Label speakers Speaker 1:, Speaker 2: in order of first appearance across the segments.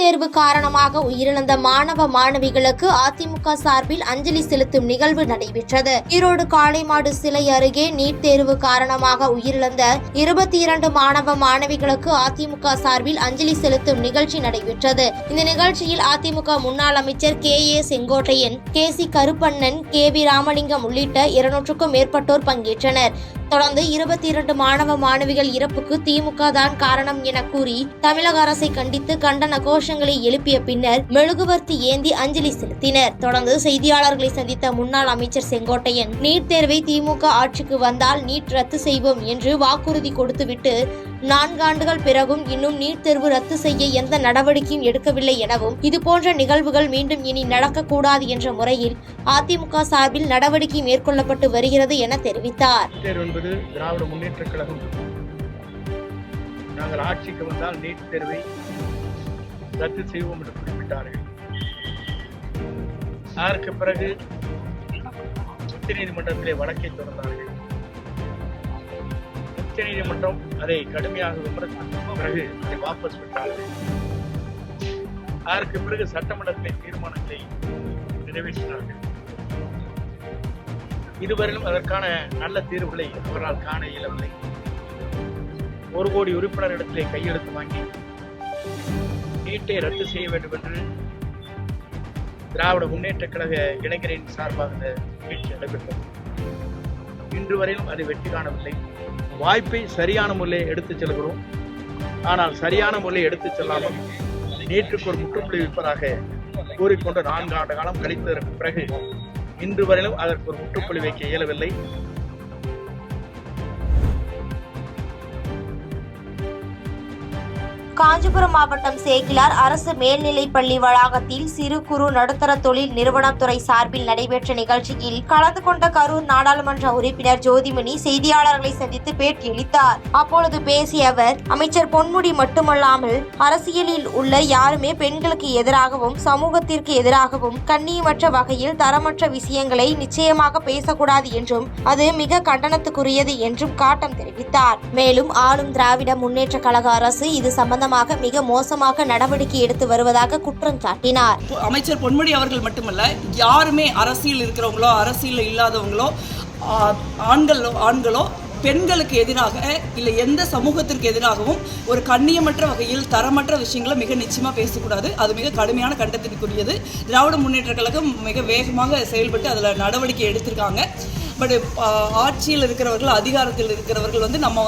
Speaker 1: தேர்வு காரணமாக உயிரிழந்த மாணவ மாணவிகளுக்கு அதிமுக சார்பில் அஞ்சலி செலுத்தும் நிகழ்வு நடைபெற்றது. ஈரோடு காளைமாடு சிலை அருகே நீட் தேர்வு காரணமாக உயிரிழந்த 22 மாணவ மாணவிகளுக்கு அதிமுக சார்பில் அஞ்சலி செலுத்தும் நிகழ்ச்சி நடைபெற்றது. இந்த நிகழ்ச்சியில் அதிமுக முன்னாள் அமைச்சர் KA Sengottaiyan, KC Karuppannan, KV Ramalingam உள்ளிட்ட 200க்கும் மேற்பட்டோர் பங்கேற்றனர். தொடர்ந்து 22 மாணவ மாணவிகள் இறப்புக்கு திமுக தான் காரணம் என கூறி தமிழக அரசை கண்டித்து கண்டன கோஷங்களை எழுப்பிய பின்னர் மெழுகுவர்த்தி ஏந்தி அஞ்சலி செலுத்தினர். தொடர்ந்து செய்தியாளர்களை சந்தித்த முன்னாள் அமைச்சர் செங்கோட்டையன், நீட் தேர்வை திமுக ஆட்சிக்கு வந்தால் நீட் ரத்து செய்வோம் என்று வாக்குறுதி கொடுத்துவிட்டு 4 ஆண்டுகள் பிறகும் இன்னும் நீட் தேர்வு ரத்து செய்ய எந்த நடவடிக்கையும் எடுக்கவில்லை எனவும், இதுபோன்ற நிகழ்வுகள் மீண்டும் இனி நடக்கக்கூடாது என்ற முறையில் அதிமுக சார்பில் நடவடிக்கை மேற்கொள்ளப்பட்டு வருகிறது என தெரிவித்தார்.
Speaker 2: திராவிட முன்னேற்ற கழகம் நாங்கள் ஆட்சிக்கு வந்தால் நீட் தேர்வை ரத்து செய்வோம் என்று குறிப்பிட்டார்கள். அதற்கு பிறகு உச்சநீதிமன்றத்திலே வழக்கை தொடர்ந்தார்கள். உச்சநீதிமன்றம் அதை கடுமையாக விமர்சித்த பிறகு அதை வாபஸ் பெற்றார்கள். அதற்கு பிறகு சட்டமன்றத்திலே தீர்மானங்களை நிறைவேற்றினார்கள். இதுவரையிலும் அதற்கான நல்ல தீர்வுகளை அவரால் காண இயலவில்லை. 1 கோடி உறுப்பினரிடத்திலே கையெழுத்து வாங்கி நீட்டை ரத்து செய்ய வேண்டும் என்று திராவிட முன்னேற்ற கழக இளைஞரின் சார்பாக இந்த முயற்சி நடைபெற்றது. இன்று வரையிலும் அது வெற்றி காணவில்லை. வாய்ப்பை சரியான முறையில் எடுத்துச் செல்கிறோம். ஆனால் சரியான முறையில் எடுத்துச் செல்லாமல் நீட்டுக்கு ஒரு முற்றுப்புள்ளி வைப்பதாக கூறிக்கொண்டு 4 ஆண்டு காலம் கழித்ததற்கு பிறகு இன்று வரையிலும் அதற்கு ஒரு முற்றுப்புள்ளி வைக்க இயலவில்லை.
Speaker 1: காஞ்சிபுரம் மாவட்டம் சேக்கிலார் அரசு மேல்நிலைப் பள்ளி வளாகத்தில் சிறு குறு நடுத்தர தொழில் நிறுவனம் துறை சார்பில் நடைபெற்ற நிகழ்ச்சியில் கலந்து கொண்ட கரூர் நாடாளுமன்ற உறுப்பினர் ஜோதிமணி செய்தியாளர்களை சந்தித்து பேட்டியளித்தார். அப்பொழுது பேசிய அவர், அமைச்சர் பொன்முடி மட்டுமல்லாமல் அரசியலில் உள்ள யாருமே பெண்களுக்கு எதிராகவும் சமூகத்திற்கு எதிராகவும் கண்ணியமற்ற வகையில் தரமற்ற விஷயங்களை நிச்சயமாக பேசக்கூடாது என்றும் அது மிக கண்டனத்துக்குரியது என்றும் காட்டம் தெரிவித்தார். மேலும் ஆளும் திராவிட முன்னேற்ற கழக அரசு இது சம்பந்தமாக மிக மோசமாக நடவடிக்கை எடுத்து வருவதாக குற்றம் சாட்டினார்.
Speaker 3: அமைச்சர் பொன்முடி அவர்கள் மட்டுமல்ல, யாருமே அரசியல் இருக்கிறவங்களோ அரசியல் இல்லாதவங்களோ ஆண்களோ பெண்களுக்கு எதிராக இல்லை எந்த சமூகத்திற்கு எதிராகவும் ஒரு கண்ணியமற்ற வகையில் தரமற்ற விஷயங்களை மிக நிச்சயமாக பேசக்கூடாது. அது மிக கடுமையான கண்டனத்திற்குரியது. திராவிட முன்னேற்ற கழகம் மிக வேகமாக செயல்பட்டு அதில் நடவடிக்கை எடுத்திருக்காங்க. பட் ஆட்சியில் இருக்கிறவர்கள், அதிகாரத்தில் இருக்கிறவர்கள் நம்ம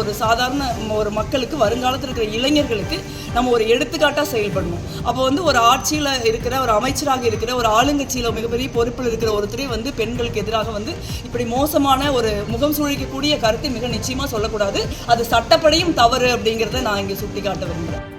Speaker 3: ஒரு சாதாரண ஒரு மக்களுக்கு, வருங்காலத்தில் இருக்கிற இளைஞர்களுக்கு நம்ம ஒரு எடுத்துக்காட்டாக செயல்படணும். அப்போ ஒரு ஆட்சியில் இருக்கிற ஒரு அமைச்சராக இருக்கிற ஒரு ஆளுங்கட்சியில் மிகப்பெரிய பொறுப்பில் இருக்கிற ஒருத்தரே பெண்களுக்கு எதிராக இப்படி மோசமான ஒரு முகம் சுழிக்கக்கூடிய கருத்தை மிக நிச்சயமாக சொல்லக்கூடாது. அது சட்டப்படியும் தவறு அப்படிங்கிறத நான் இங்கே சுட்டி காட்ட விரும்புகிறேன்.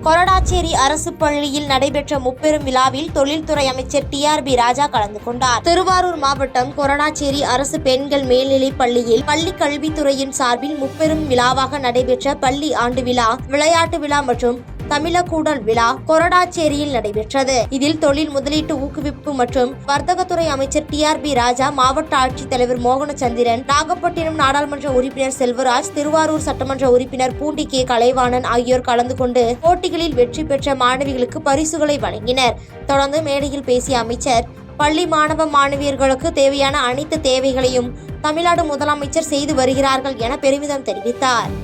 Speaker 1: கொரடாச்சேரி அரசு பள்ளியில் நடைபெற்ற முப்பெரும் விழாவில் தொழில்துறை அமைச்சர் TRB ராஜா கலந்து கொண்டார். திருவாரூர் மாவட்டம் கொரடாச்சேரி அரசு பெண்கள் மேல்நிலைப் பள்ளியில் பள்ளி கல்வித்துறையின் சார்பில் முப்பெரும் விழாவாக நடைபெற்ற பள்ளி ஆண்டு விழா, விளையாட்டு விழா மற்றும் தமிழக்கூடல் விழா கொரடாச்சேரியில் நடைபெற்றது. இதில் தொழில் முதலீட்டு ஊக்குவிப்பு மற்றும் வர்த்தகத்துறை அமைச்சர் TRB ராஜா, மாவட்ட ஆட்சித்தலைவர் மோகனச்சந்திரன், நாகப்பட்டினம் நாடாளுமன்ற உறுப்பினர் செல்வராஜ், திருவாரூர் சட்டமன்ற உறுப்பினர் பூண்டி K கலைவாணன் ஆகியோர் கலந்து கொண்டு போட்டிகளில் வெற்றி பெற்ற மாணவிகளுக்கு பரிசுகளை வழங்கினர். தொடர்ந்து மேடையில் பேசிய அமைச்சர், பள்ளி மாணவ மாணவியர்களுக்கு தேவையான அனைத்து தேவைகளையும் தமிழ்நாடு முதலமைச்சர் செய்து வருகிறார்கள் என பெருமிதம் தெரிவித்தார்.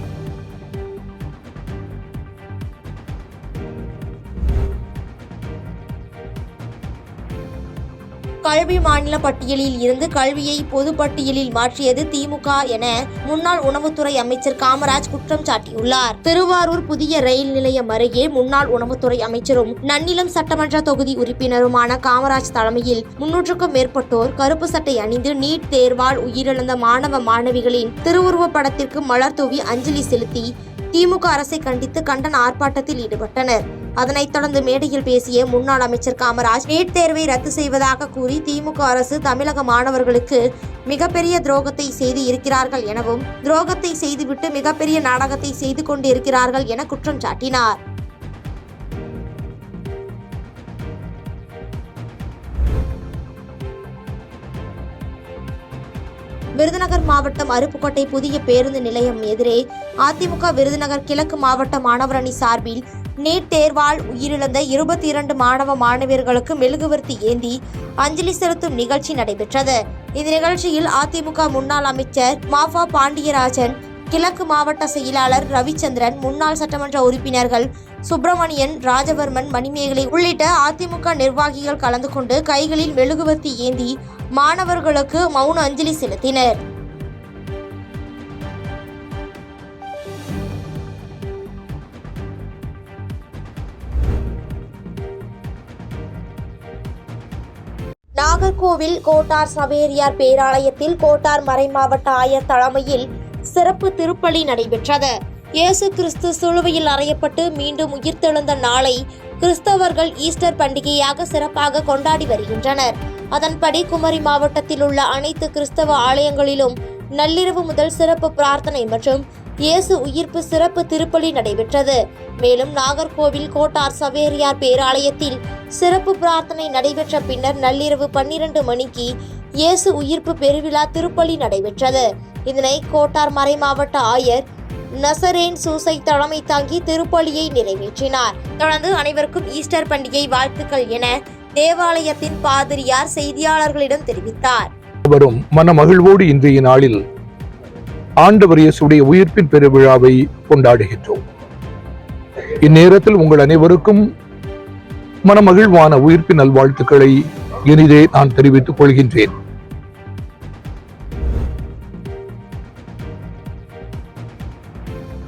Speaker 1: கல்வி மாநில பட்டியலில் இருந்து கல்வியை பொது பட்டியலில் மாற்றியது திமுக என முன்னாள் உணவுத்துறை அமைச்சர் காமராஜ் குற்றம் சாட்டியுள்ளார். திருவாரூர் புதிய ரயில் நிலையம் அருகே முன்னாள் உணவுத்துறை அமைச்சரும் நன்னிலம் சட்டமன்ற தொகுதி உறுப்பினருமான காமராஜ் தலைமையில் 300க்கும் மேற்பட்டோர் கருப்பு சட்டை அணிந்து நீட் தேர்வால் உயிரிழந்த மாணவ மாணவிகளின் திருவுருவப் படத்திற்கு மலர் தூவி அஞ்சலி செலுத்தி திமுக அரசை கண்டித்து கண்டன ஆர்ப்பாட்டத்தில் ஈடுபட்டனர். அதனைத் தொடர்ந்து மேடையில் பேசிய முன்னாள் அமைச்சர் காமராஜ், நீட் தேர்வை ரத்து செய்வதாக கூறி திமுக அரசு தமிழக மாணவர்களுக்கு மிகப்பெரிய துரோகத்தை செய்து இருக்கிறார்கள் எனவும், துரோகத்தை செய்துவிட்டு மிகப்பெரிய நாடகத்தை செய்து கொண்டிருக்கிறார்கள் என குற்றம் சாட்டினார். விருதுநகர் மாவட்டம் அருப்புக்கோட்டை புதிய பேருந்து நிலையம் எதிரே அதிமுக விருதுநகர் கிழக்கு மாவட்ட மாணவர் அணி சார்பில் நீட் தேர்வால் உயிரிழந்த 22 மாணவ மாணவியர்களுக்கு மெழுகுவர்த்தி ஏந்தி அஞ்சலி செலுத்தும் நிகழ்ச்சி நடைபெற்றது. இந்த நிகழ்ச்சியில் அதிமுக முன்னாள் அமைச்சர் மாஃபா பாண்டியராஜன், கிழக்கு மாவட்ட செயலாளர் ரவிச்சந்திரன், முன்னாள் சட்டமன்ற உறுப்பினர்கள் சுப்பிரமணியன், ராஜவர்மன், மணிமேகலை உள்ளிட்ட அதிமுக நிர்வாகிகள் கலந்து கொண்டு கைகளில் மெழுகுவர்த்தி ஏந்தி மாணவர்களுக்கு மௌன அஞ்சலி செலுத்தினர். நாகர்கோவில் கோட்டார் சவேரியார் பேராலயத்தில் கோட்டார் மறைமாவட்ட ஆயர் தலைமையில் சிறப்பு திருப்பலி நடைபெற்றது. இயேசு கிறிஸ்து சிலுவையில் அறையப்பட்டு மீண்டும் உயிர்த்தெழுந்த நாளை கிறிஸ்தவர்கள் ஈஸ்டர் பண்டிகையாக சிறப்பாக கொண்டாடி வருகின்றனர். அதன்படி குமரி மாவட்டத்தில் உள்ள அனைத்து கிறிஸ்தவ ஆலயங்களிலும் நள்ளிரவு முதல் சிறப்பு பிரார்த்தனை மற்றும் இயேசு உயிர்ப்பு சிறப்பு திருப்பலி நடைபெற்றது. மேலும் நாகர்கோவில் கோட்டார் சவேரியார் பேராலயத்தில் சிறப்பு பிரார்த்தனை நடைபெற்ற பின்னர் நள்ளிரவு 12 மணிக்கு இயேசு உயிர்ப்பு பெருவிழா திருப்பலி நடைபெற்றது. இதனை கோட்டார் மறைமாவட்ட ஆயர் நசரேன் சூசை தலைமை தாங்கி திருப்பலியை நிறைவேற்றினார். தொடர்ந்து அனைவருக்கும் ஈஸ்டர் பண்டிகை வாழ்த்துக்கள் என தேவாலயத்தின் பாதிரியார் செய்தியாளர்களிடம் தெரிவித்தார்.
Speaker 4: வரும் மன மகிழ்வோடு இன்றைய நாளில் ஆண்டவர் இயேசுடைய உயிர்ப்பின் பெருவிழாவை கொண்டாடுகின்றோம். இந்நேரத்தில் உங்கள் அனைவருக்கும் மனமகிழ்வான உயிர்ப்பின் நல்வாழ்த்துக்களை இனிதே நான் தெரிவித்துக் கொள்கின்றேன்.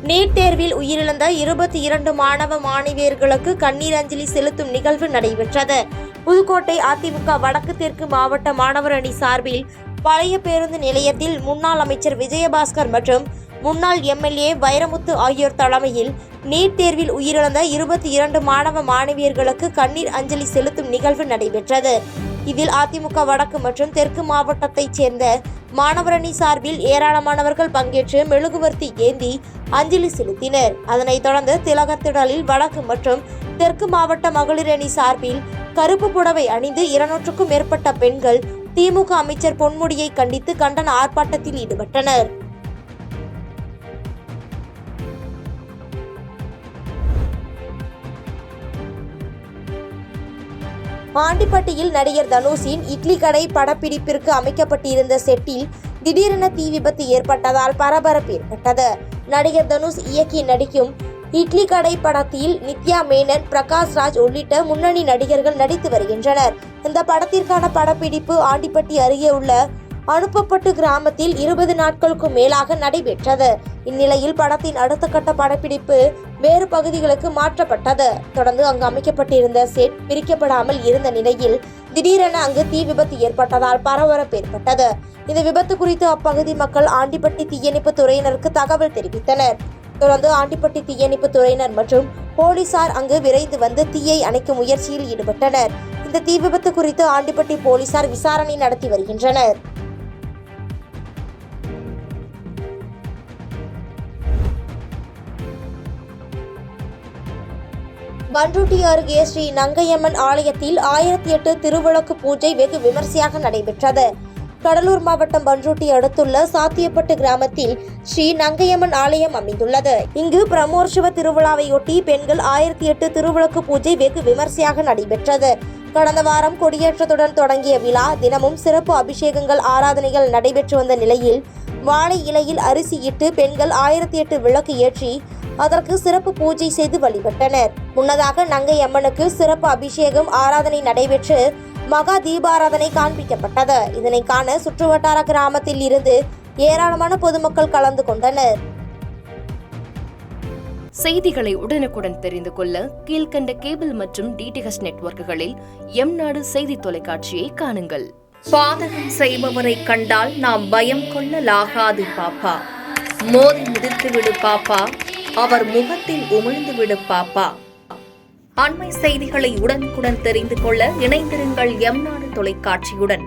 Speaker 1: நீட் தேர்வில் உயிரிழந்த 22 மாணவ மாணவியர்களுக்கு கண்ணீர் அஞ்சலி செலுத்தும் நிகழ்வு நடைபெற்றது. புதுக்கோட்டை அதிமுக வடக்கு தெற்கு மாவட்ட மாணவர் அணி சார்பில் பழைய பேருந்து நிலையத்தில் முன்னாள் அமைச்சர் விஜயபாஸ்கர் மற்றும் முன்னாள் எம்எல்ஏ வைரமுத்து ஆகியோர் தலைமையில் நீட் தேர்வில் உயிரிழந்த 22 மாணவ மாணவியர்களுக்கு கண்ணீர் அஞ்சலி செலுத்தும் நிகழ்வு நடைபெற்றது. இதில் அதிமுக வடக்கு மற்றும் தெற்கு மாவட்டத்தைச் சேர்ந்த மாணவர் அணி சார்பில் ஏராளமானவர்கள் பங்கேற்று மெழுகுவர்த்தி ஏந்தி அஞ்சலி செலுத்தினர். அதனைத் தொடர்ந்து திலகர் திடலில் வடக்கு மற்றும் தெற்கு மாவட்ட மகளிர் அணி சார்பில் கருப்பு புடவை அணிந்து 200க்கும் மேற்பட்ட பெண்கள் திமுக அமைச்சர் பொன்முடியை கண்டித்து கண்டன ஆர்ப்பாட்டத்தில் ஈடுபட்டனர். ஆண்டிப்பட்டியில் நடிகர் தனுஷின் இட்லி கடை படப்பிடிப்பிற்கு அமைக்கப்பட்டிருந்த செட்டில் திடீரென தீ விபத்து ஏற்பட்டதால் பரபரப்பு ஏற்பட்டது. நடிகர் தனுஷ் இயக்கி நடிக்கும் இட்லி கடை படத்தில் நித்யா மேனன், பிரகாஷ் ராஜ் உள்ளிட்ட முன்னணி நடிகர்கள் நடித்து வருகின்றனர். இந்த படத்திற்கான படப்பிடிப்பு ஆண்டிப்பட்டி அருகே உள்ள அனுப்பப்பட்டு கிராமத்தில் 20 நாட்களுக்கும் மேலாக நடைபெற்றது. இந்நிலையில் படத்தின் அடுத்த கட்ட படப்பிடிப்பு வேறு பகுதிகளுக்கு மாற்றப்பட்டது. தொடர்ந்து அங்கு அமைக்கப்பட்டிருந்த செட் பிரிக்கப்படாமல் இருந்த நிலையில் திடீரென அங்கு தீ விபத்து ஏற்பட்டதால் பரபரப்பு ஏற்பட்டது. இந்த விபத்து குறித்து அப்பகுதி மக்கள் ஆண்டிப்பட்டி தீயணைப்பு துறையினருக்கு தகவல் தெரிவித்தனர். தொடர்ந்து ஆண்டிப்பட்டி தீயணைப்பு துறையினர் மற்றும் போலீசார் அங்கு விரைந்து வந்து தீயை அணைக்கும் முயற்சியில் ஈடுபட்டனர். இந்த தீ விபத்து குறித்து ஆண்டிப்பட்டி போலீசார் விசாரணை நடத்தி வருகின்றனர். பண்ருட்டி அருகே ஸ்ரீ நங்கையம்மன் ஆலயத்தில் 1008 திருவிளக்கு பூஜை வெகு விமர்சையாக நடைபெற்றது. கடலூர் மாவட்டம் பண்ருட்டி அடுத்துள்ள சாத்தியப்பட்டு கிராமத்தில் ஸ்ரீ நங்கையம்மன் ஆலயம் அமைந்துள்ளது. இங்கு பிரமோற்சவ திருவிழாவையொட்டி பெண்கள் 1008 திருவிளக்கு பூஜை வெகு விமர்சையாக நடைபெற்றது. கடந்த வாரம் கொடியேற்றத்துடன் தொடங்கிய விழா தினமும் சிறப்பு அபிஷேகங்கள், ஆராதனைகள் நடைபெற்று வந்த நிலையில் வாழை இலையில் அரிசி இட்டு பெண்கள் 1008 விளக்கு ஏற்றி அதற்கு சிறப்பு பூஜை செய்து வழிபட்டனர். முன்னதாக நங்கை அம்மனுக்கு சிறப்பு அபிஷேகம், ஆராதனை நடைபெற்று மகா தீபாராதனை காண்பிக்கப்பட்டது. இதனை காண சுற்றுவட்டார கிராமத்தில் இருந்து ஏராளமான பொதுமக்கள் கலந்து கொண்டனர்.
Speaker 5: செய்திகளை உடனுக்குடன் தெரிந்து கொள்ள கீழ்கண்ட கேபிள் மற்றும் டிடிஹெச் நெட்வொர்க்குகளில் எம்நாடு செய்தி தொலைக்காட்சியை காணுங்கள். பாதகம் செய்பவரை கண்டால் நாம் பயம் கொள்ளலாகாது பாப்பா. மோதி மிதித்து விடு பாப்பா, அவர் முகத்தில் உமிழ்ந்து விடு பாப்பா. அண்மை செய்திகளை உடனுக்குடன் தெரிந்து கொள்ள இணைந்திருங்கள் எம்நாடு தொலைக்காட்சியுடன்.